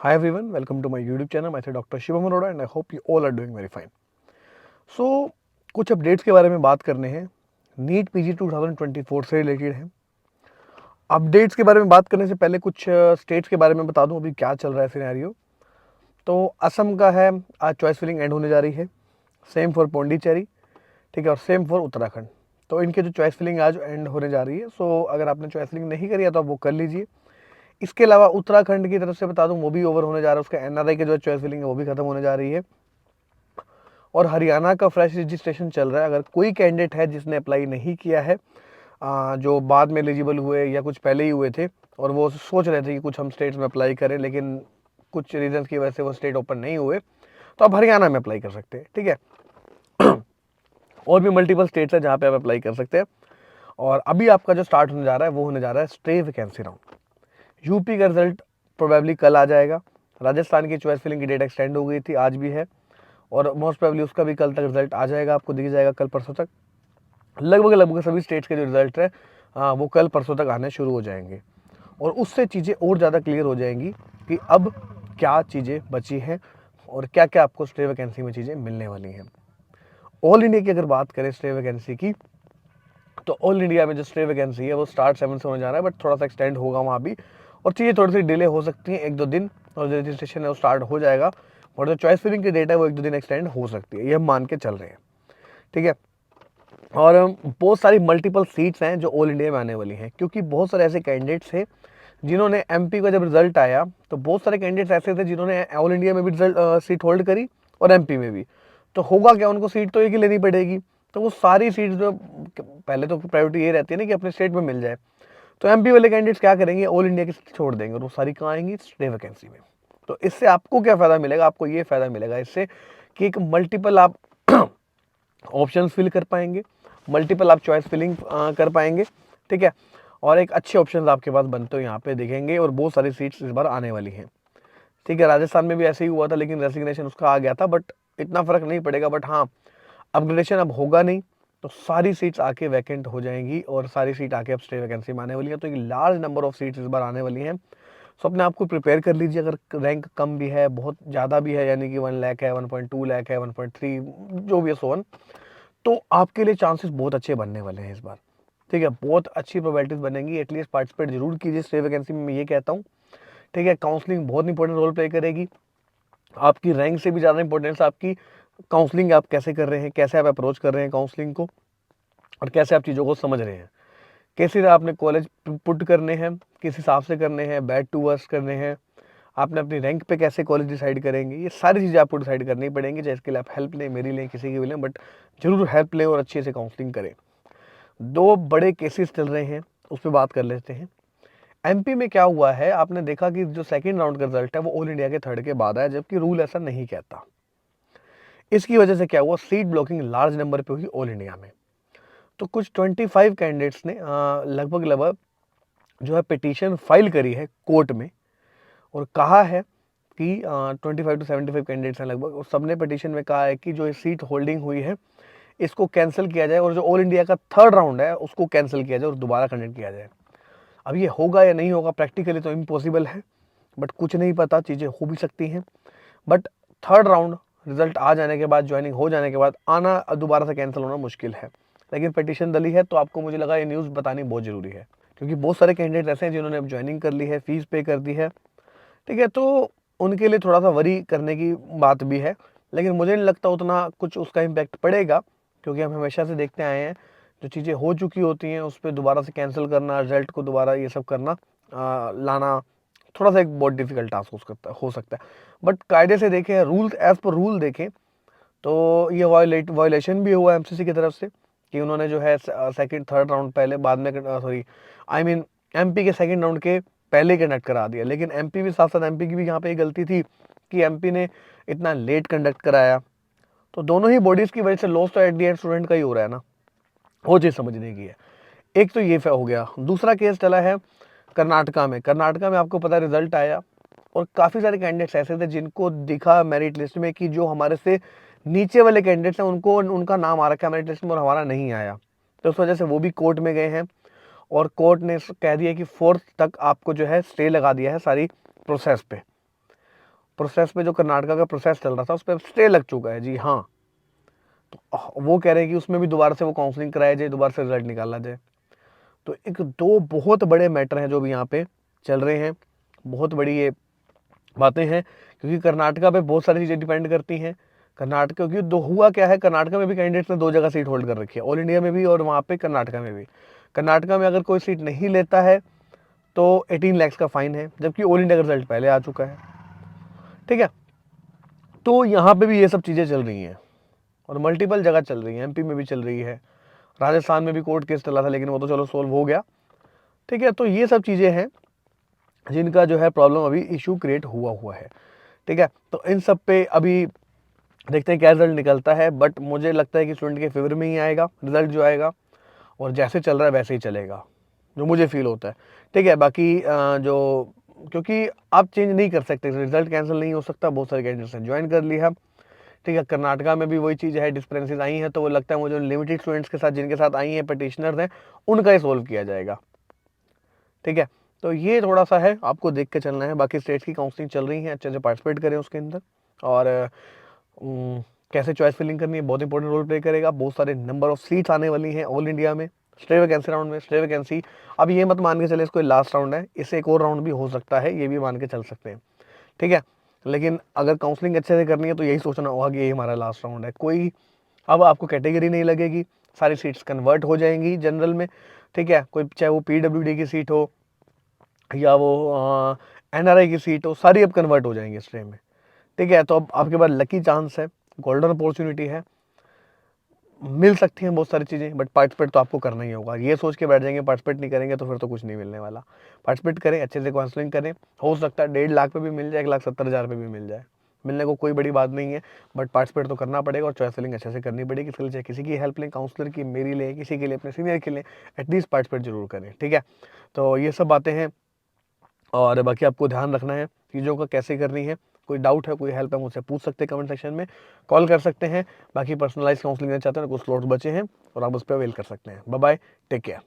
Hi everyone, welcome to my YouTube channel. Myself Dr. Shivam Arora and I hope you all are doing very fine. So कुछ updates के बारे में बात करने हैं। NEET PG 2024 से रिलेटेड है। अपडेट्स के बारे में बात करने से पहले कुछ स्टेट्स के बारे में बता दूं अभी क्या चल रहा है सिनेरियो। तो असम का है, आज चॉइस फिलिंग एंड होने जा रही है। सेम फॉर पौंडीचेरी, ठीक है, और सेम फॉर उत्तराखंड। तो इनके जो चॉइस फिलिंग आज एंड होने जा रही है, सो अगर आपने चॉइस फिलिंग नहीं करी है तो आप वो कर लीजिए। इसके अलावा उत्तराखंड की तरफ से बता दूं वो भी ओवर होने जा रहा है, उसका एनआरआई के जो चॉइस फिलिंग है वो भी खत्म होने जा रही है। और हरियाणा का फ्रेश रजिस्ट्रेशन चल रहा है। अगर कोई कैंडिडेट है जिसने अप्लाई नहीं किया है, जो बाद में एलिजिबल हुए या कुछ पहले ही हुए थे और वो सोच रहे थे कि कुछ हम स्टेट्स में अप्लाई करें, लेकिन कुछ रीजंस की वजह से वो स्टेट ओपन नहीं हुए, तो आप हरियाणा में अप्लाई कर सकते हैं, ठीक है। और भी मल्टीपल स्टेट्स है जहाँ पे आप अप्लाई कर सकते हैं। और अभी आपका जो स्टार्ट होने जा रहा है वो होने जा रहा है स्टे वैकेंसी राउंड। यूपी का रिजल्ट प्रोबेबली कल आ जाएगा। राजस्थान की चॉइस फिलिंग की डेट एक्सटेंड हो गई थी, आज भी है, और मोस्ट प्रोबेबली उसका भी कल तक रिजल्ट आ जाएगा, आपको दिख जाएगा कल परसों तक। लगभग लगभग सभी स्टेट्स के जो रिजल्ट है वो कल परसों तक आने शुरू हो जाएंगे और उससे चीज़ें और ज़्यादा क्लियर हो जाएंगी कि अब क्या चीज़ें बची हैं और क्या क्या आपको स्टे वैकेंसी में चीज़ें मिलने वाली हैं। ऑल इंडिया की अगर बात करें स्टे वैकेंसी की, तो ऑल इंडिया में जो स्टे वैकेंसी है वो स्टार्ट 7 से होने जा रहा है, बट थोड़ा सा एक्सटेंड होगा वहाँ भी, और चीज़ें थोड़ी सी डिले हो सकती हैं 1-2 दिन, और जो रजिस्ट्रेशन है वो स्टार्ट हो जाएगा, और जो चॉइस फिलिंग की डेट है वो 1-2 दिन एक्सटेंड हो सकती है, ये हम मान के चल रहे हैं, ठीक है। और बहुत सारी मल्टीपल सीट्स हैं जो ऑल इंडिया में आने वाली हैं, क्योंकि बहुत सारे ऐसे कैंडिडेट्स हैं जिन्होंने एमपी का जब रिजल्ट आया तो बहुत सारे कैंडिडेट्स ऐसे थे जिन्होंने ऑल इंडिया में भी रिजल्ट सीट होल्ड करी और एमपी में भी। तो होगा क्या, उनको सीट तो एक ही लेनी पड़ेगी। तो वो सारी सीट जो पहले तो प्रायोरिटी ये रहती है ना कि अपने स्टेट में मिल जाए, तो एमपी वाले कैंडिडेट्स क्या करेंगे, ऑल इंडिया की सीट छोड़ देंगे और वो सारी कहाँ आएंगी, स्टे वैकेंसी में। तो इससे आपको क्या फ़ायदा मिलेगा, आपको ये फ़ायदा मिलेगा इससे कि एक मल्टीपल आप ऑप्शंस फिल कर पाएंगे, मल्टीपल आप चॉइस फिलिंग कर पाएंगे, ठीक है। और एक अच्छे ऑप्शंस आपके पास बनते हुए यहाँ पे दिखेंगे और बहुत सारी सीट्स इस बार आने वाली हैं, ठीक है। राजस्थान में भी ऐसे ही हुआ था, लेकिन रेसिग्नेशन उसका आ गया था, बट इतना फर्क नहीं पड़ेगा। बट हाँ, अपग्रेडेशन अब होगा नहीं, तो सारी सीट्स आके वैकेंट हो जाएंगी और सारी सीट आके अब स्टे वैकेंसी में आने वाली है। तो एक लार्ज नंबर ऑफ सीट्स इस बार आने वाली हैं। सो अपने आप को प्रिपेयर कर लीजिए। अगर रैंक कम भी है, बहुत ज़्यादा भी है, यानी कि 1 लाख है, 1.2 लाख है, 1.3, जो भी है सो ऑन, तो आपके लिए चांसेस बहुत अच्छे बनने वाले हैं इस बार, ठीक है। बहुत अच्छी प्रोबेबिलिटीज बनेंगी। एटलीस्ट पार्टिसिपेट जरूर कीजिए स्टे वैकेंसी में, मैं ये कहता हूँ, ठीक है। काउंसलिंग बहुत इंपॉर्टेंट रोल प्ले करेगी। आपकी रैंक से भी ज़्यादा इंपॉर्टेंस आपकी काउंसलिंग आप कैसे कर रहे हैं, कैसे आप अप्रोच कर रहे हैं काउंसलिंग को, और कैसे आप चीज़ों को समझ रहे हैं, कैसे आपने कॉलेज पुट करने हैं, किस हिसाब से करने हैं, बैड टू वर्स्ट करने हैं, आपने अपनी रैंक पे कैसे कॉलेज डिसाइड करेंगे, ये सारी चीज़ें आपको डिसाइड करनी पड़ेंगी। चाहे इसके लिए आप हेल्प लें, मेरी लें, किसी की भी लें, बट जरूर हेल्प लें और अच्छे से काउंसलिंग करें। 2 बड़े केसेस चल रहे हैं, उस पर बात कर लेते हैं। एमपी में क्या हुआ है, आपने देखा कि जो सेकंड राउंड का रिजल्ट है वो ऑल इंडिया के थर्ड के बाद आया, जबकि रूल ऐसा नहीं कहता। इसकी वजह से क्या हुआ, सीट ब्लॉकिंग लार्ज नंबर पे हुई ऑल इंडिया में। तो कुछ 25 कैंडिडेट्स ने लगभग लगभग जो है पिटीशन फाइल करी है कोर्ट में, और कहा है कि 25 to 75 कैंडिडेट्स हैं लगभग, और सबने पिटीशन में कहा है कि जो ये सीट होल्डिंग हुई है इसको कैंसिल किया जाए, और जो ऑल इंडिया का थर्ड राउंड है उसको कैंसिल किया जाए और दोबारा कंडक्ट किया जाए। अब ये होगा या नहीं होगा, प्रैक्टिकली तो इम्पॉसिबल है, बट कुछ नहीं पता, चीज़ें हो भी सकती हैं। बट थर्ड राउंड रिजल्ट आ जाने के बाद, ज्वाइनिंग हो जाने के बाद आना दोबारा से कैंसिल होना मुश्किल है। लेकिन पिटीशन डली है, तो आपको मुझे लगा ये न्यूज़ बतानी बहुत ज़रूरी है, क्योंकि बहुत सारे कैंडिडेट ऐसे हैं जिन्होंने अब ज्वाइनिंग कर ली है, फीस पे कर दी है, ठीक है। तो उनके लिए थोड़ा सा वरी करने की बात भी है, लेकिन मुझे नहीं लगता उतना कुछ उसका इम्पैक्ट पड़ेगा, क्योंकि हम हमेशा से देखते आए हैं जो चीज़ें हो चुकी होती हैं उस पर दोबारा से कैंसिल करना, रिजल्ट को दोबारा ये सब करना, लाना थोड़ा सा एक बहुत डिफिकल्ट टास्क हो सकता है। बट कायदे से देखें, रूल एज पर रूल देखें, तो ये वायलेशन भी हुआ एमसीसी की तरफ से कि उन्होंने जो है सेकंड थर्ड राउंड पहले बाद में, सॉरी आई मीन एमपी के सेकंड राउंड के पहले कंडक्ट करा दिया। लेकिन एमपी भी साथ साथ एमपी की भी यहाँ पे एक गलती थी कि एमपी ने इतना लेट कंडक्ट कराया। तो दोनों ही बॉडीज़ की वजह से लॉस तो एट दी एंड स्टूडेंट का ही हो रहा है ना, वो चीज़ समझने की है। एक तो ये हो गया। दूसरा केस चला है कर्नाटका में। कर्नाटका में आपको पता है रिजल्ट आया, और काफ़ी सारे कैंडिडेट्स ऐसे थे जिनको दिखा मेरिट लिस्ट में कि जो हमारे से नीचे वाले कैंडिडेट्स हैं उनको उनका नाम आ रखा है मेरिट लिस्ट में और हमारा नहीं आया। तो उस वजह से वो भी कोर्ट में गए हैं, और कोर्ट ने कह दिया कि 4th तक आपको जो है स्टे लगा दिया है सारी प्रोसेस पे। प्रोसेस पे, जो कर्नाटका का प्रोसेस चल रहा था उस पर स्टे लग चुका है जी। हाँ, तो वो कह रहे हैं कि उसमें भी दोबारा से वो काउंसलिंग कराया जाए, दोबारा से रिजल्ट निकाला जाए। तो एक दो बहुत बड़े मैटर हैं जो भी यहाँ पे चल रहे हैं, बहुत बड़ी ये बातें हैं, क्योंकि कर्नाटका पे बहुत सारी चीज़ें डिपेंड करती हैं। कर्नाटक, क्योंकि दो हुआ क्या है, कर्नाटका में भी कैंडिडेट्स ने 2 जगह सीट होल्ड कर रखी है, ऑल इंडिया में भी और वहाँ पे कर्नाटका में भी। कर्नाटका में अगर कोई सीट नहीं लेता है तो 18 लाख का फाइन है, जबकि ऑल इंडिया का रिजल्ट पहले आ चुका है। ठीक है, तो यहाँ पे भी ये सब चीज़ें चल रही हैं और मल्टीपल जगह चल रही हैं, एमपी में भी चल रही है, राजस्थान में भी कोर्ट केस चला था लेकिन वो तो चलो सोल्व हो गया। ठीक है, तो ये सब चीज़ें हैं जिनका जो है प्रॉब्लम अभी इशू क्रिएट हुआ है। ठीक है, तो इन सब पे अभी देखते हैं क्या रिजल्ट निकलता है, बट मुझे लगता है कि स्टूडेंट के फेवर में ही आएगा रिजल्ट जो आएगा, और जैसे चल रहा है वैसे ही चलेगा, जो मुझे फील होता है। ठीक है, बाकी जो, क्योंकि आप चेंज नहीं कर सकते, रिजल्ट कैंसिल नहीं हो सकता, बहुत सारे कैंडिडेट्स ने ज्वाइन कर लिया। ठीक है, कर्नाटका में भी वही चीज़ है, डिस्क्रिपेंसीज आई हैं, तो वो लगता है मुझे लिमिटेड स्टूडेंट्स के साथ जिनके साथ आई हैं, पटिशनर्स हैं, उनका ही सोल्व किया जाएगा। ठीक है, तो ये थोड़ा सा है, आपको देख के चलना है। बाकी स्टेट्स की काउंसलिंग चल रही है, अच्छे से पार्टिसिपेट करें उसके अंदर, और कैसे चॉइस फिलिंग करनी है बहुत इंपॉर्टेंट रोल प्ले करेगा। बहुत सारे नंबर ऑफ सीट्स आने वाली हैं ऑल इंडिया में, स्टे वैकेंसी राउंड में, स्टे वैकेंसी। अब ये मत मान के चले इसको लास्ट राउंड है, इससे एक और राउंड भी हो सकता है, ये भी मान के चल सकते हैं। ठीक है, लेकिन अगर काउंसलिंग अच्छे से करनी है तो यही सोचना होगा कि ये हमारा लास्ट राउंड है। कोई अब आपको कैटेगरी नहीं लगेगी, सारी सीट्स कन्वर्ट हो जाएंगी जनरल में। ठीक है, कोई चाहे वो पीडब्ल्यूडी की सीट हो या वो एनआरआई की सीट हो, सारी अब कन्वर्ट हो जाएंगी स्ट्रीम में। ठीक है, तो अब आपके पास लकी चांस है, गोल्डन अपॉर्चुनिटी है, मिल सकती हैं बहुत सारी चीज़ें, बट पार्टिसिपेट तो आपको करना ही होगा। ये सोच के बैठ जाएंगे पार्टिसिपेट नहीं करेंगे तो फिर तो कुछ नहीं मिलने वाला। पार्टिसिपेट करें, अच्छे से काउंसलिंग करें, हो सकता है 1.5 लाख पे भी मिल जाए, 1,70,000 पे भी मिल जाए, मिलने को कोई बड़ी बात नहीं है, बट पार्टिसिपेट तो करना पड़ेगा और चॉइस फिलिंग अच्छे से करनी पड़ेगी। इसके लिए चाहे किसी की हेल्प लें, काउंसलर की, मेरी लें, किसी के लिए, अपने सीनियर की लें, एटलीस्ट पार्टिसिपेट जरूर करें। ठीक है, तो ये सब बातें हैं, और बाकी आपको ध्यान रखना है चीज़ों का कैसे करनी है। कोई डाउट है, कोई हेल्प है, मुझसे पूछ सकते हैं कमेंट सेक्शन में, कॉल कर सकते हैं। बाकी पर्सनलाइज काउंसलिंग लेना चाहते हैं, कुछ स्लॉट बचे हैं और आप उस पर अवेल कर सकते हैं। Bye bye, take care.